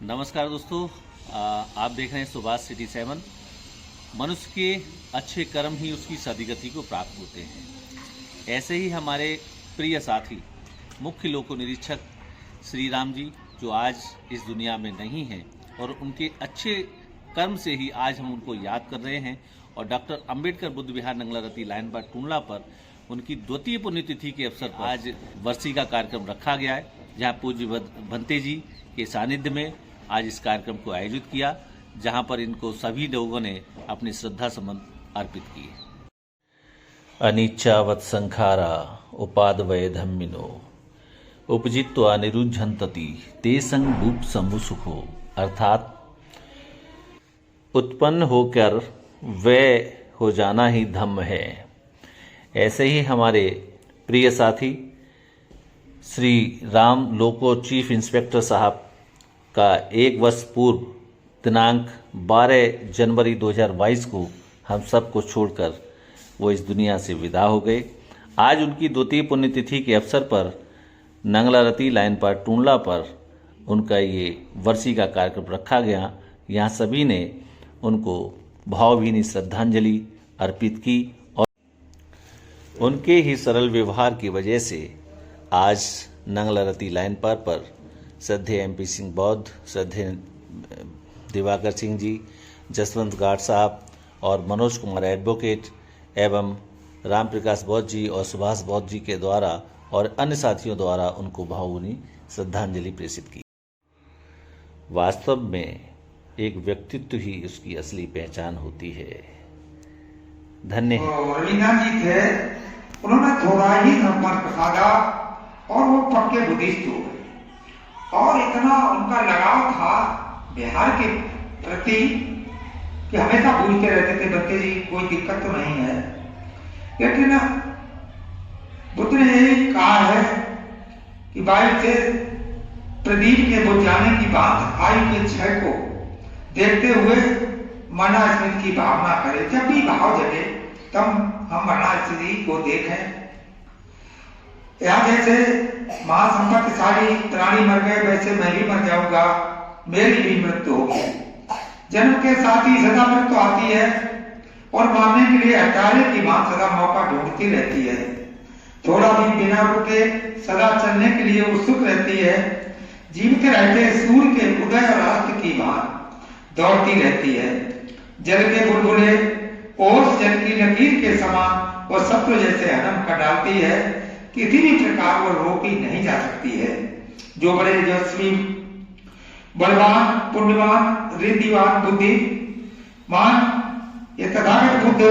नमस्कार दोस्तों, आप देख रहे हैं सुभाष सिटी 7। मनुष्य के अच्छे कर्म ही उसकी सदगति को प्राप्त होते हैं। ऐसे ही हमारे प्रिय साथी मुख्य लोक निरीक्षक श्री राम जी, जो आज इस दुनिया में नहीं हैं, और उनके अच्छे कर्म से ही आज हम उनको याद कर रहे हैं। और डॉक्टर अंबेडकर बुद्ध विहार नंगलारती लाइन पर टूंडला पर उनकी द्वितीय पुण्यतिथि के अवसर पर आज वर्षी का कार्यक्रम रखा गया है, जहां पूज्य भंते जी के सानिध्य में आज इस कार्यक्रम को आयोजित किया, जहां पर इनको सभी लोगों ने अपनी श्रद्धा सुमन अर्पित किए। अनिच्चावत् संखारा उपादवय धम्मिनो उपजित्वा निरुद्धन्ति ते संग समुसुखो, अर्थात उत्पन्न होकर वय हो जाना ही धम्म है। ऐसे ही हमारे प्रिय साथी श्री राम लोको चीफ इंस्पेक्टर साहब का 1 वर्ष पूर्व दिनांक 12 जनवरी 2022 को हम सबको छोड़कर वो इस दुनिया से विदा हो गए। आज उनकी द्वितीय पुण्यतिथि के अवसर पर नंगलारती लाइन पर टूंडला पर उनका ये वर्षी का कार्यक्रम रखा गया। यहाँ सभी ने उनको भावभीनी श्रद्धांजलि अर्पित की और उनके ही सरल व्यवहार की वजह से आज नंगलारती लाइन पर श्रद्धेय MP सिंह बौद्ध, श्रद्धेय दिवाकर सिंह जी, जसवंत गार्ड साहब और मनोज कुमार एडवोकेट एवं राम प्रकाश बौद्ध जी और सुभाष बौद्ध जी के द्वारा और अन्य साथियों द्वारा उनको भावभीनी श्रद्धांजलि प्रेषित की। वास्तव में एक व्यक्तित्व ही उसकी असली पहचान होती है। धन्य है। लीना जी थे, उन्होंने थोड़ा ही संपर्क साधा और वो पक्के बुद्धिस्ट हो गए। और इतना उनका लगाव था बिहार के प्रति कि हमेशा पूछते रहते थे, बच्चे जी कोई दिक्कत तो नहीं है। लेकिन बुद्ध ने यही कहा है कि भाई से प्रदीप के बुझ जाने की बात आयु के क्षय को देखते हुए मरना स्मृति की भावना करें। जब भी भाव जगे तब हम मरना स्मृति को देखें। यहाँ जैसे महासंपत्तिशाली प्राणी मर गए, वैसे मैं भी मर जाऊंगा, मेरी भी मृत्यु होगी। जन्म के साथ ही सदा मृत्यु आती है और मारने के लिए हटाने की मां सदा मौका ढूंढती रहती है। थोड़ा भी बिना रुके सदा चलने के लिए उत्सुक रहती है। जीवित रहते सूर्य के उदय और अस्त की भांति दौड़ती रहती है। जल के बुलबुले ओस जल की लकीर के समान वो सत्व जैसे हनम कर डालती है। किसी भी प्रकार वो रोकी नहीं जा सकती है। जो बड़े यशस्वी, बलवान, पुण्यवान, रिद्धिवान, बुद्धिमान ये तथागत बुद्ध,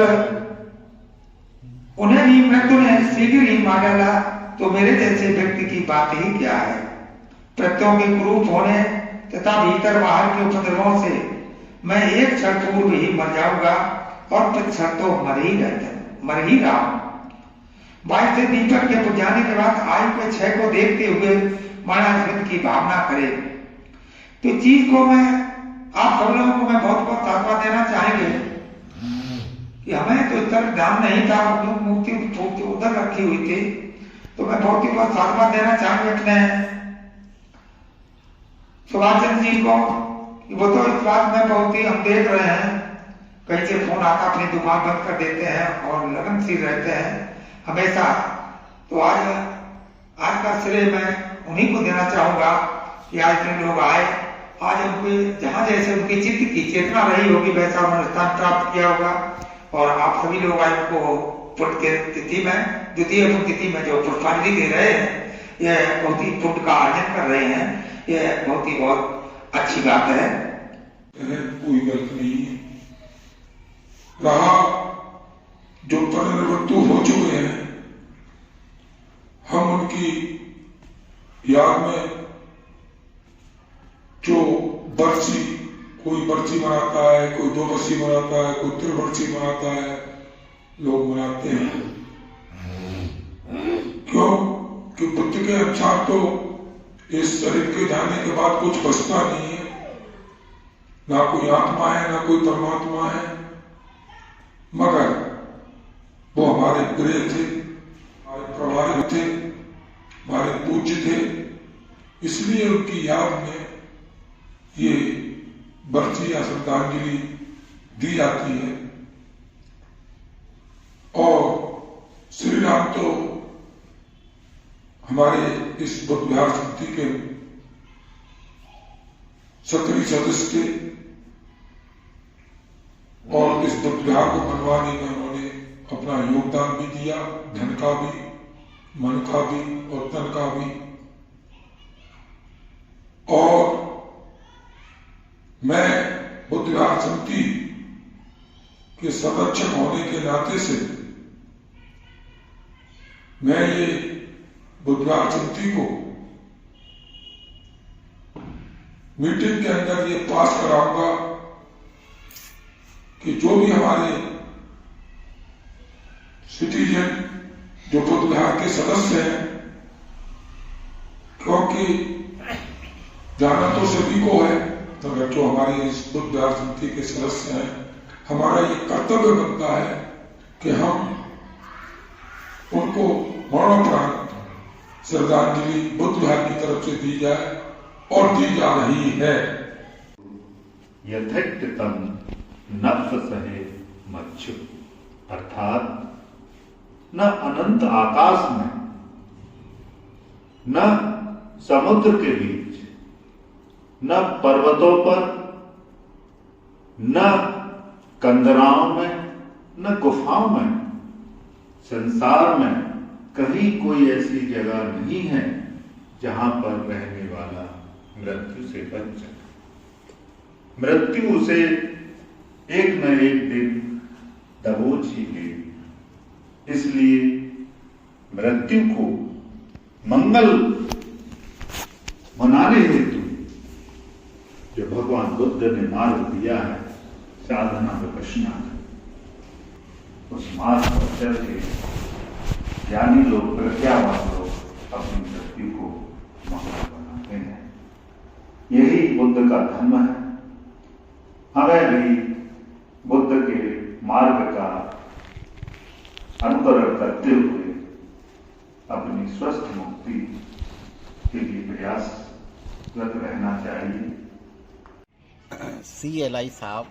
उन्हें भी मृत्यु ने शीघ्र ही मार डाला, तो मेरे जैसे व्यक्ति की बात ही क्या है। प्रत्ययों के कुरूप होने तथा भीतर बाहर के उपद्रवों से मैं एक क्षण पूर्व ही मर जाऊंगा और कुछ क्षण तो मर ही रहा हूं। 22 से दीपक के बुझ जाने के बाद आयु के क्षय को देखते हुए मरणास्मृति की भावना करें। तो चीज को मैं आप सब लोगों को मैं बहुत बहुत साधुवाद देना चाहेंगे कि हमें तो इतना ध्यान नहीं था, मूर्ति उधर रखी हुई थी, तो मैं बहुत ही बहुत साधुवाद देना चाहेंगे अपने सुभाष चंद्र जी को। वो तो इस बात में बहुत ही हम देख रहे हैं, कहीं से फोन आता अपनी दुकान बंद कर देते हैं और लगनशील रहते हैं हमेशा। तो आज का श्रेय मैं उन्हीं को देना चाहूंगा कि आज इतने लोग आए। आज उनके जहां जैसे उनकी चित्त की चेतना रही होगी वैसा उन्होंने स्थान प्राप्त किया होगा। और आप सभी लोग आज उनको पुण्य तिथि में, द्वितीय पुण्यतिथि में जो पुष्पांजलि दे रहे हैं, यह बहुत ही पुण्य का अर्जन कर रहे हैं। यह बहुत अच्छी बात है। कोई गलत नहीं है। रहा जो परिवर्तु हो चुके हैं, हम उनकी याद में जो बरसी, कोई बरसी मनाता है, कोई 2 बरसी मनाता है, कोई 3 बरसी मनाता है, लोग मनाते हैं। क्यों? कि बुद्ध के अनुसार तो इस शरीर के जाने के बाद कुछ बचता नहीं है। ना कोई आत्मा है, ना कोई परमात्मा है, मगर वो हमारे प्रिय थे, हमारे प्रभारी थे, हमारे पूज्य थे। इसलिए उनकी याद में ये बर्ची या श्रद्धांजलि दी जाती है। और श्री राम तो हमारे इस बुद्ध विहार समिति के सक्रिय सदस्य थे और इस बुद्ध विहार को बनवाने में उन्होंने अपना योगदान भी दिया, धन का भी, मन का भी और तन का भी। और मैं बुद्ध विहार समिति के संरक्षक होने के नाते से मैं ये बुद्ध विहार समिति को मीटिंग के अंदर ये पास कराऊंगा कि जो भी हमारे सिटीजन जो बुद्ध विहार के सदस्य हैं, क्योंकि जाना तो सभी को है, मगर जो हमारे इस बुद्ध विहार समिति के सदस्य हैं, हमारा ये कर्तव्य बनता है कि हम उनको मरणोपरांत श्रद्धांजलि बुद्ध विहार की तरफ से दी जाए और दी जा रही है। यथेक्तम नप्त सहे मच्छु, अर्थात न अनंत आकाश में, न समुद्र के बीच, न पर्वतों पर, न कंदराओं में, न गुफाओं में, संसार में कहीं कोई ऐसी जगह नहीं है जहां पर रहने वाला मृत्यु से बच सके। मृत्यु उसे एक न एक दिन दबोच ही लेगी। इसलिए मृत्यु को मंगल मनाने हेतु जो भगवान बुद्ध ने मार्ग दिया है, साधना विपश्यना, उस मार्ग पर चल के ज्ञानी लोग, प्रज्ञावान लोग अपनी मृत्यु को मंगल बनाते हैं। यही बुद्ध का धर्म है। हमें भी बुद्ध के मार्ग का अनुकरण करते हुए अपनी स्वस्थ मुक्ति के लिए प्रयासरत रहना चाहिए। CLI साहब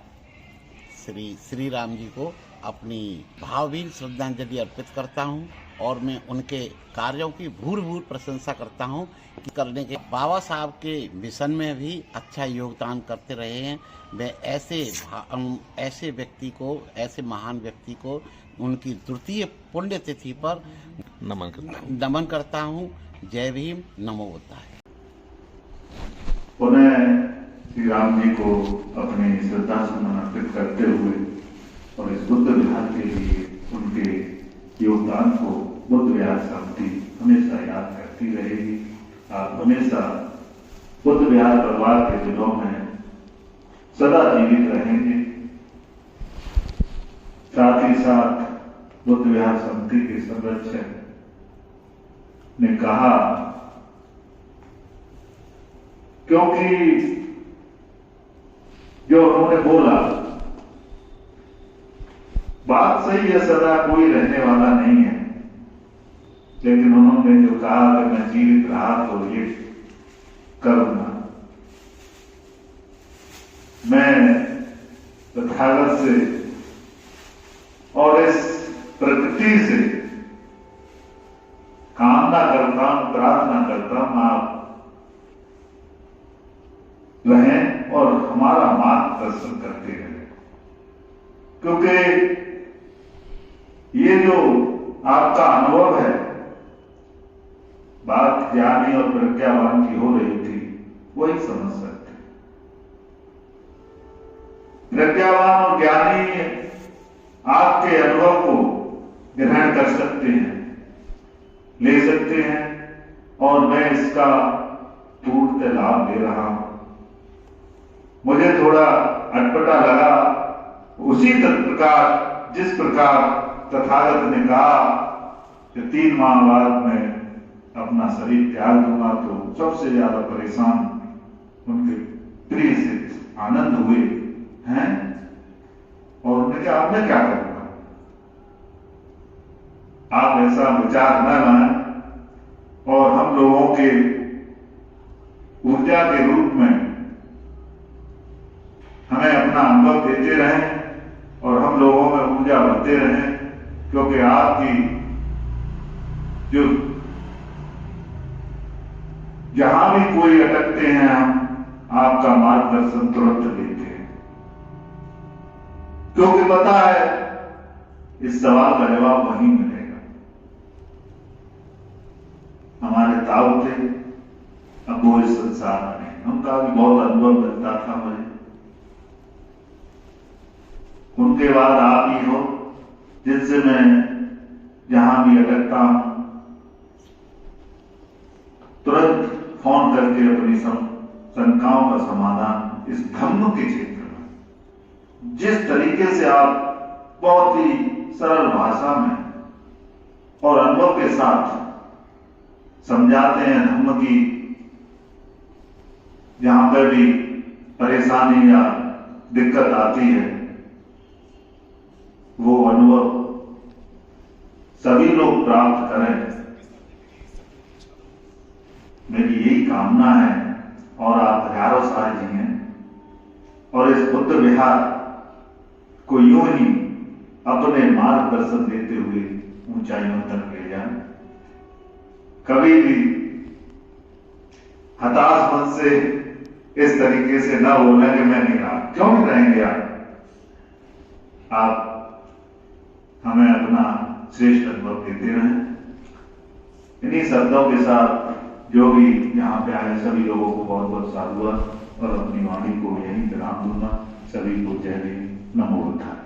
श्री राम जी को अपनी भावभीनी श्रद्धांजलि अर्पित करता हूं और मैं उनके कार्यों की भूर प्रशंसा करता हूं कि करने के बाबा साहब के मिशन में भी अच्छा योगदान करते रहे हैं। वे ऐसे व्यक्ति को, ऐसे महान व्यक्ति को उनकी तृतीय पुण्यतिथि पर नमन करता हूं। जय भीम, नमो बुद्धाय। पुनः श्री राम जी को अपनी श्रद्धा सुमन अर्पित करते हुए और इस बुद्ध विहार के लिए उनके योगदान को बुद्ध विहार समिति हमेशा याद करती रहेगी। आप हमेशा बुद्ध विहार परिवार के दिलों में सदा जीवित रहेंगे। साथ ही साथ बुद्ध विहार समिति के संरक्षक ने कहा, क्योंकि जो उन्होंने बोला बात सही है, सदा कोई रहने वाला नहीं है, लेकिन उन्होंने जो कहा कि मैं जीवित रहा तो ये करूंगा। मैं तथागत से और इस प्रकृति से कामना करता हूं, प्रार्थना करता हूं, आप रहें और हमारा मार्गदर्शन करते रहें, क्योंकि ये जो आपका अनुभव है, बात ज्ञानी और प्रज्ञावान की हो रही थी, वही समझ सकते। प्रज्ञावान और ज्ञानी आपके अनुभव को ग्रहण कर सकते हैं, ले सकते हैं, और मैं इसका पूर्ण लाभ ले रहा हूं। मुझे थोड़ा अटपटा लगा उसी प्रकार जिस प्रकार तथागत ने कहा कि 3 माह बाद मैं अपना शरीर त्याग दूंगा, तो सबसे ज्यादा परेशान उनके प्रिय से आनंद हुए हैं और उन्होंने कहा, अब मैं क्या करूंगा। आप ऐसा विचार न लाएं और हम लोगों के ऊर्जा के रूप में अपना अनुभव देते रहें और हम लोगों में ऊर्जा भरते रहें, क्योंकि आपकी जो जहां भी कोई अटकते हैं हम आपका मार्गदर्शन तुरंत लेते हैं, क्योंकि पता है इस सवाल का जवाब वहीं मिलेगा। हमारे ताऊ थे, अब वो इस संसार में नहीं, उनका भी बहुत अनुभव मिलता था मुझे। उनके बाद आप ही हो जिनसे मैं जहां भी अटकता हूं तुरंत फोन करके अपनी शंकाओं का समाधान इस धम्म के क्षेत्र में जिस तरीके से आप बहुत ही सरल भाषा में और अनुभव के साथ समझाते हैं धम्म की, जहां पर भी परेशानी या दिक्कत आती है वो अनुभव सभी लोग प्राप्त करें, मेरी यही कामना है। और आप हजारों साल जिए और इस बुद्ध विहार को यूं ही अपने मार्गदर्शन देते हुए ऊंचाइयों तक ले जाए। कभी भी हताश मन से इस तरीके से ना बोलना कि मैं नहीं रहा, क्यों नहीं रहेंगे आप हमें अपना श्रेष्ठ अनुभव देते रहें। इन्हीं शब्दों के साथ जो भी यहाँ पे आए सभी लोगों को बहुत बहुत साधुवाद और अपनी वाणी को यही विराम दूंगा। सभी को जय हिंद, नमो बुद्धाय।